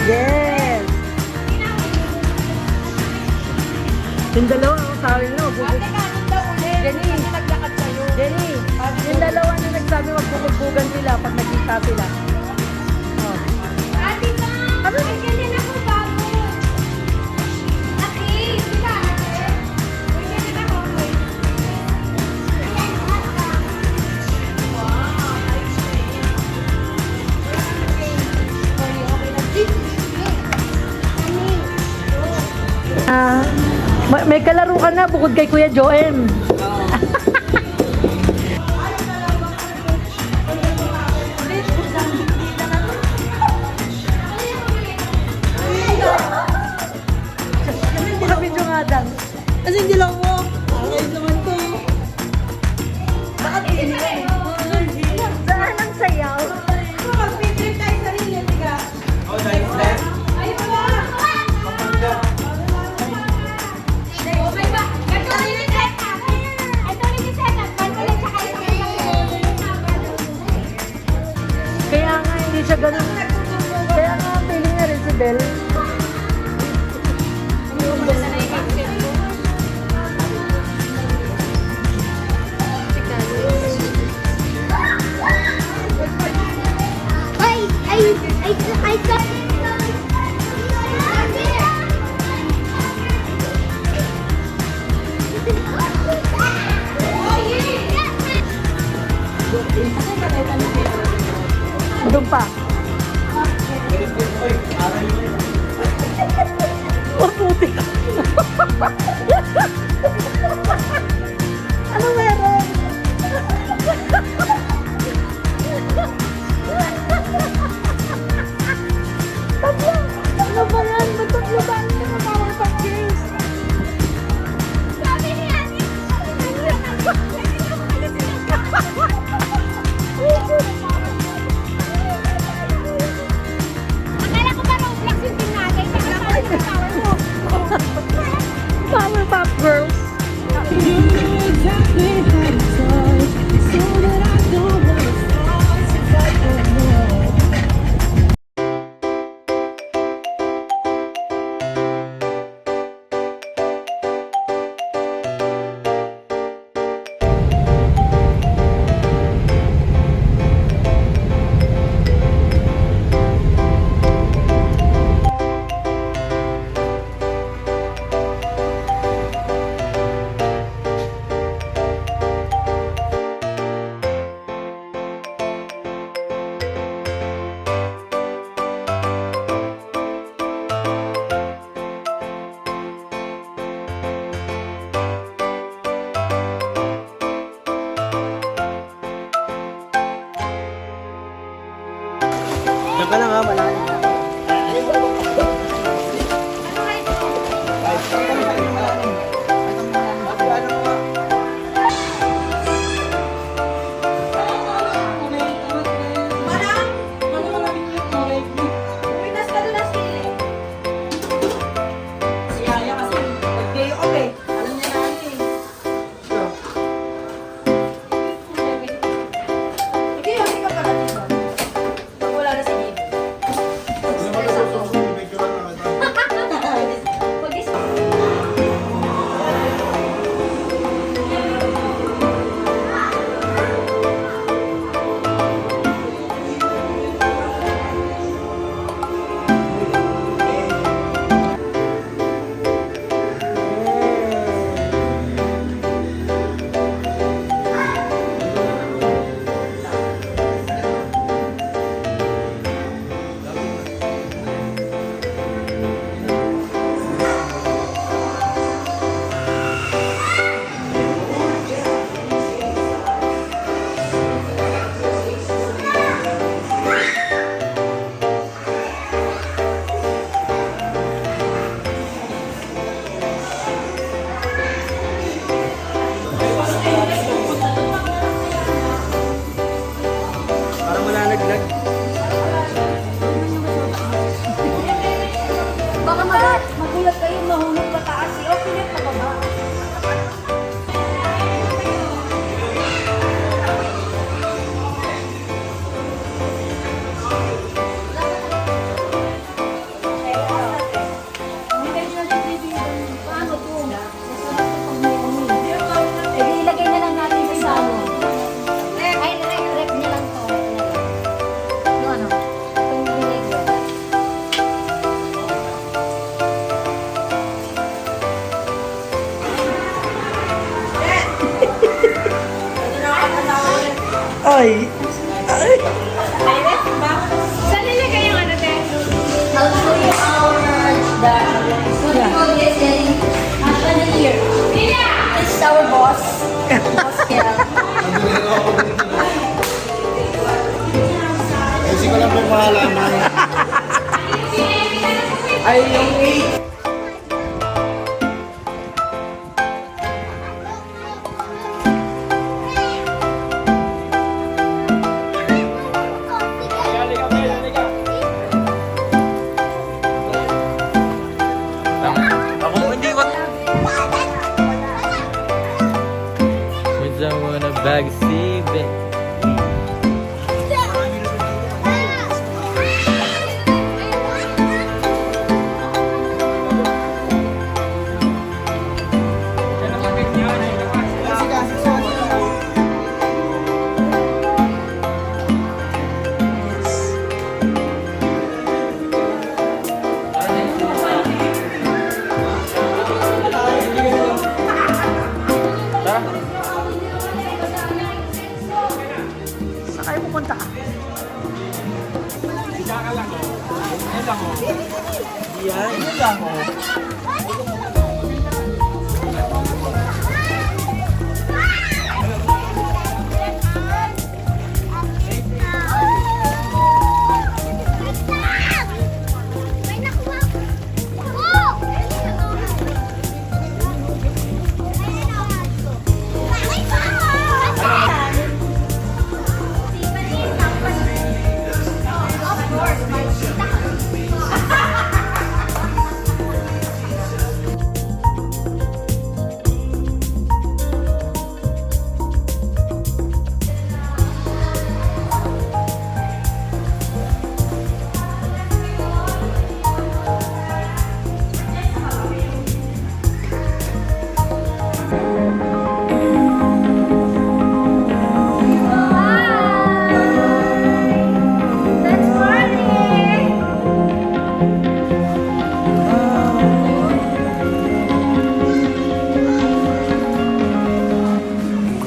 Yes! Yung dalawa, sabi nyo, Jenny, naglakad kayo. Jenny, yung dalawa na nagsabi magpupugbugan sila pag nagkita sila. Oh. Ate ma! Ano? May ganyan ako bago. Ate, di ba ate? May ganyan ako. Wow, nice. May kalaro ka na bukod kay Kuya Joem. Video nga dan. Kasi hindi lang mo. Okay naman to. Bakit hindi ka? Saan ang sayaw? Mag-picture tayo sa rin yan, tiga. Ayun ba? Oh my God! Ito rin yung setup! Ito rin yung setup! Bago lang siya kayo Kaya nga hindi siya ganun. Kaya nga feeling nga rin si Belle. Doon pa. Oh, puti ka. Ano meron? Tatlo. Ano ba yan? Ba't tatlo ba? Ano yung power pack games? Sabi ni Ate, akala ko ba Roblox yung team natin? Kaya ako yung power mo. Power Pop Girls. Diyan ka lang ha, malalim. Ay! Saan nilagay yung ano, te? I'll show you the what you call this getting chandelier. This is our boss. Boss Kel. Kasi ko lang po mahalaman. Ay, yung 8. Ako hindi ko. With I wanna backseat it. Saan kayo pupunta?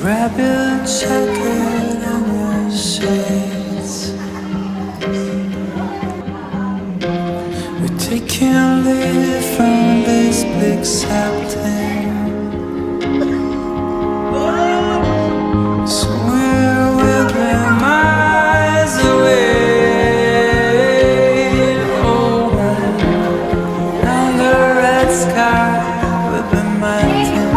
Grab your jacket and your shades. We're taking leave from this big Saturday. So we're miles away. Oh, now the red sky will be melting.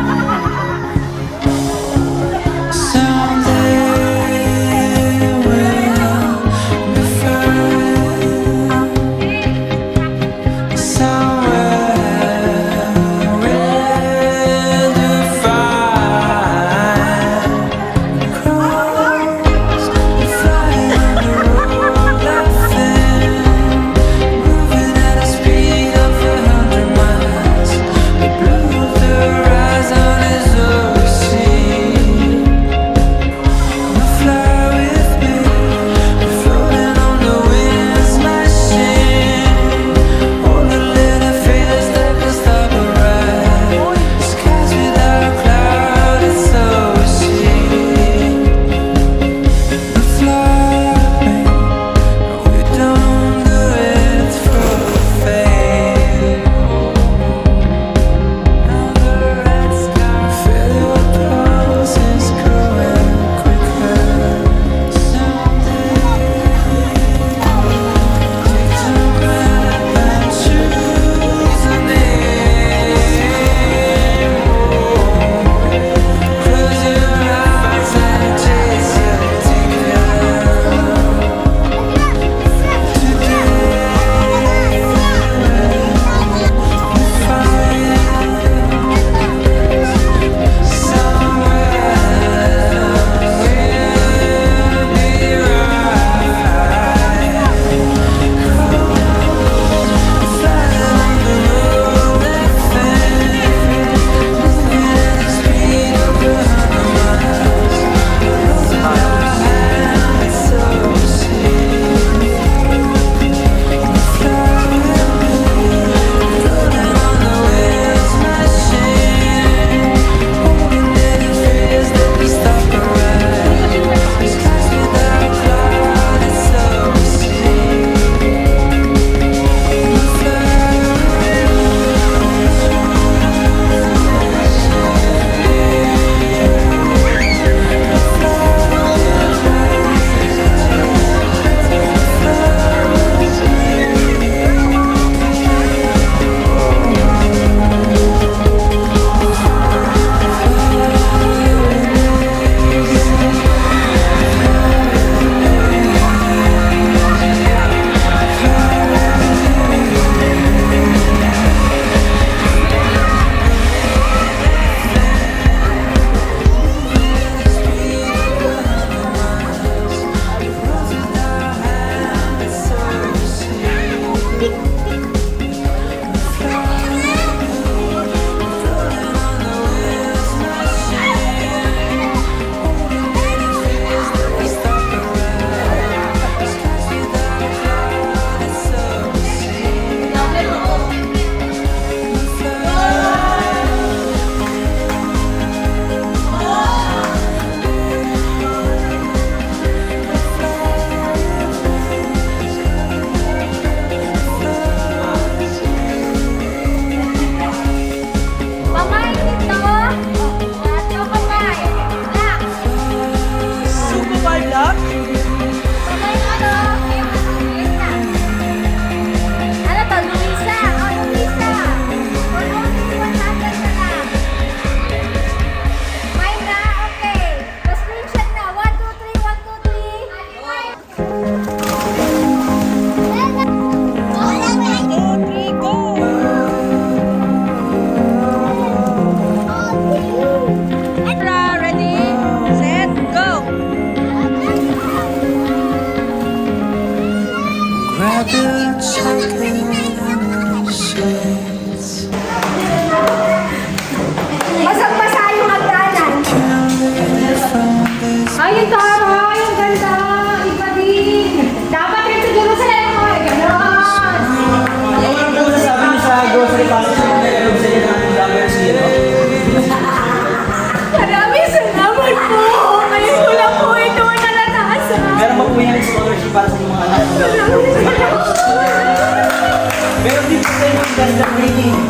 Meron din sa inyo ganda reading.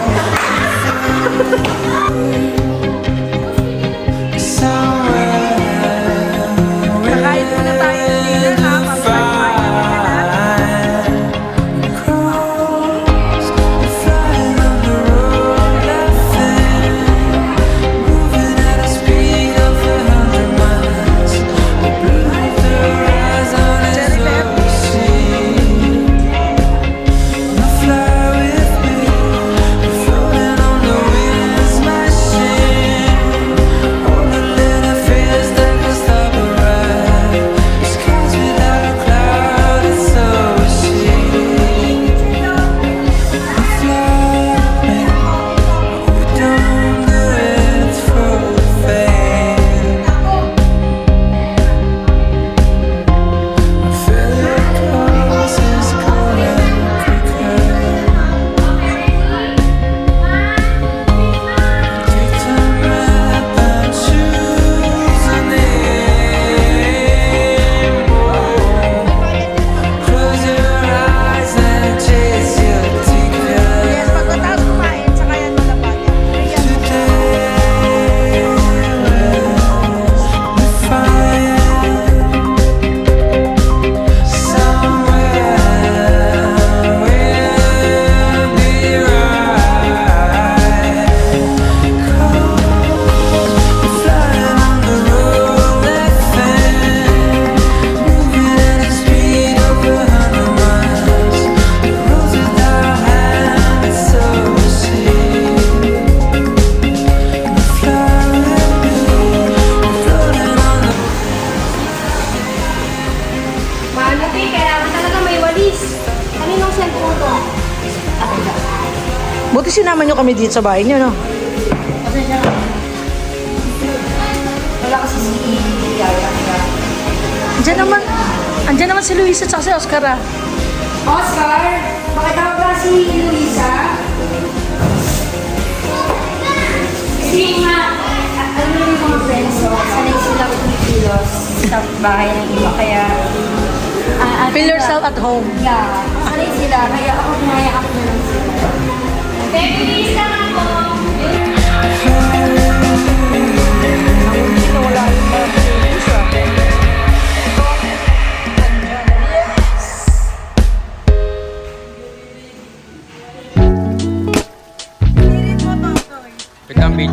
Kakain muna tayo ng dinner ha. Yes, pagkatapos kumain, tsaka yan malapat. Mahanap eh, kailangan talaga may walis. Kaninong cellphone to? Buti sinama nyo kami dito sa bahay nyo, no? Wala kasi si Yaya. Andyan naman si Luisa at si Oscar, ah. Oscar, makitawag ba si Luisa? Kasi nga, ano yung mga friends ko, sanay sila kumikilos sa bahay ng iba, kaya... Feel yourself at home. Yeah, sanay sila, kaya ako pinayakap na lang sila. Baby, bilis lang ako. Pagkambing.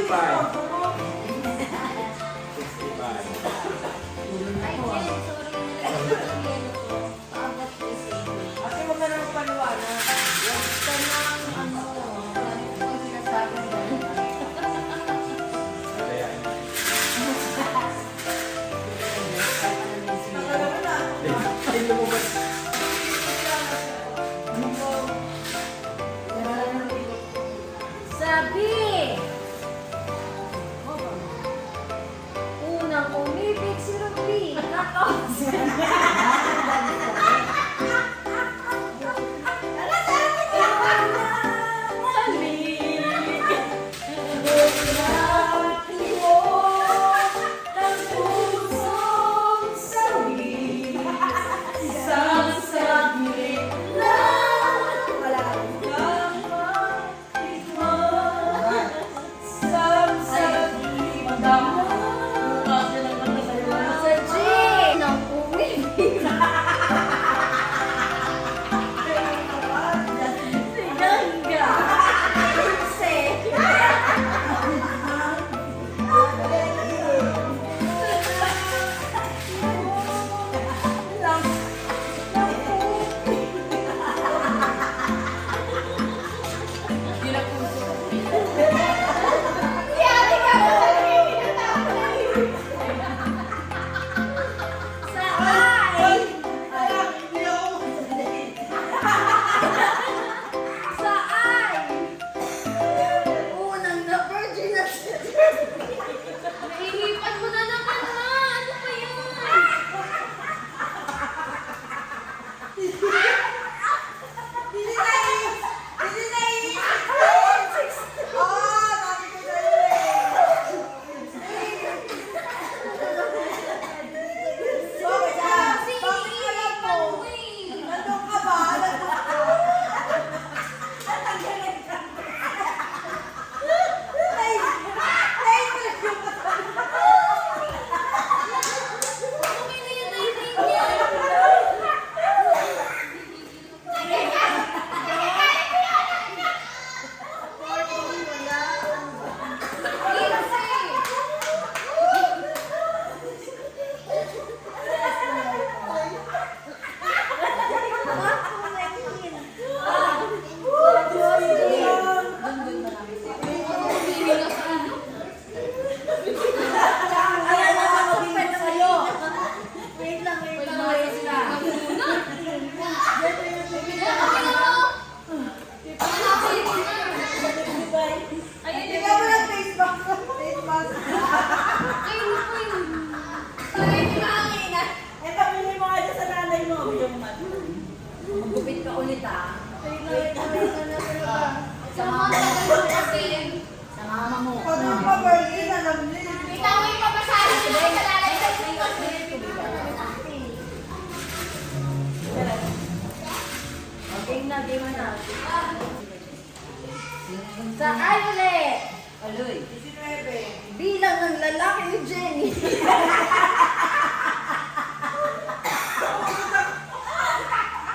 Ate, huwag ka naman paliwanag. Sabi! Unang umibig si Ruby. Nako! Sa G! Unang umibig. Sinangga. Say. Sa ay! Unang na-virgin na siya. Naihipan mo na naman na! Ano ba yun? Magupit ka ulit ah. Sa mama mo kasi. Sa mama mo. Ikaw ay papasahin mo sa lalay sa Okay na, di mo na. Sa ay ulit. Aloy. Bilang ng lalaki ni Jenny.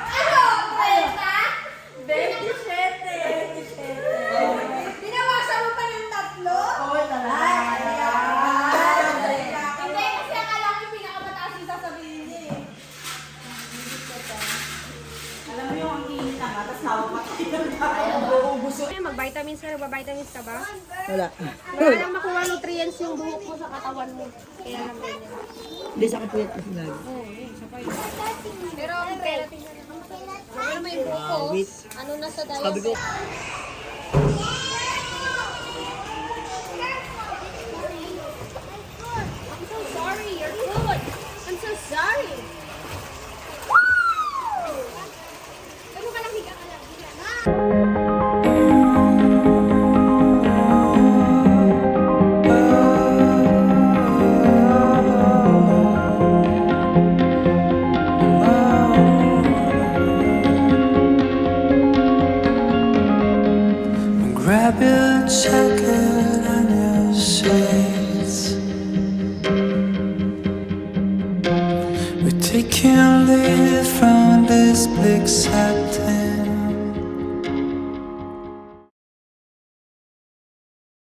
Ano? 30? 27. Binawasan mo pa ng 3? Oo, talaga. Hindi, kasi akala ko yung pinakamataas yung sasabihin niya eh. Alam mo yung ang init na nga, tapos tawag pa tayo. Mag-vitamins ka, nagba-vitamins ka ba? Wala. Wala lang makuha nutrients yung buhok mo sa katawan mo. Kaya lang ganyan. Hindi sa kapuyat kasi lagi. Pero, ano may buko? Wait. Ano na sa Sabi ko, I'm so sorry, you're good. I'm so sorry. Ano ka lang, higa ka lang. Higa na. Grab your jacket and your shades. We're taking a leave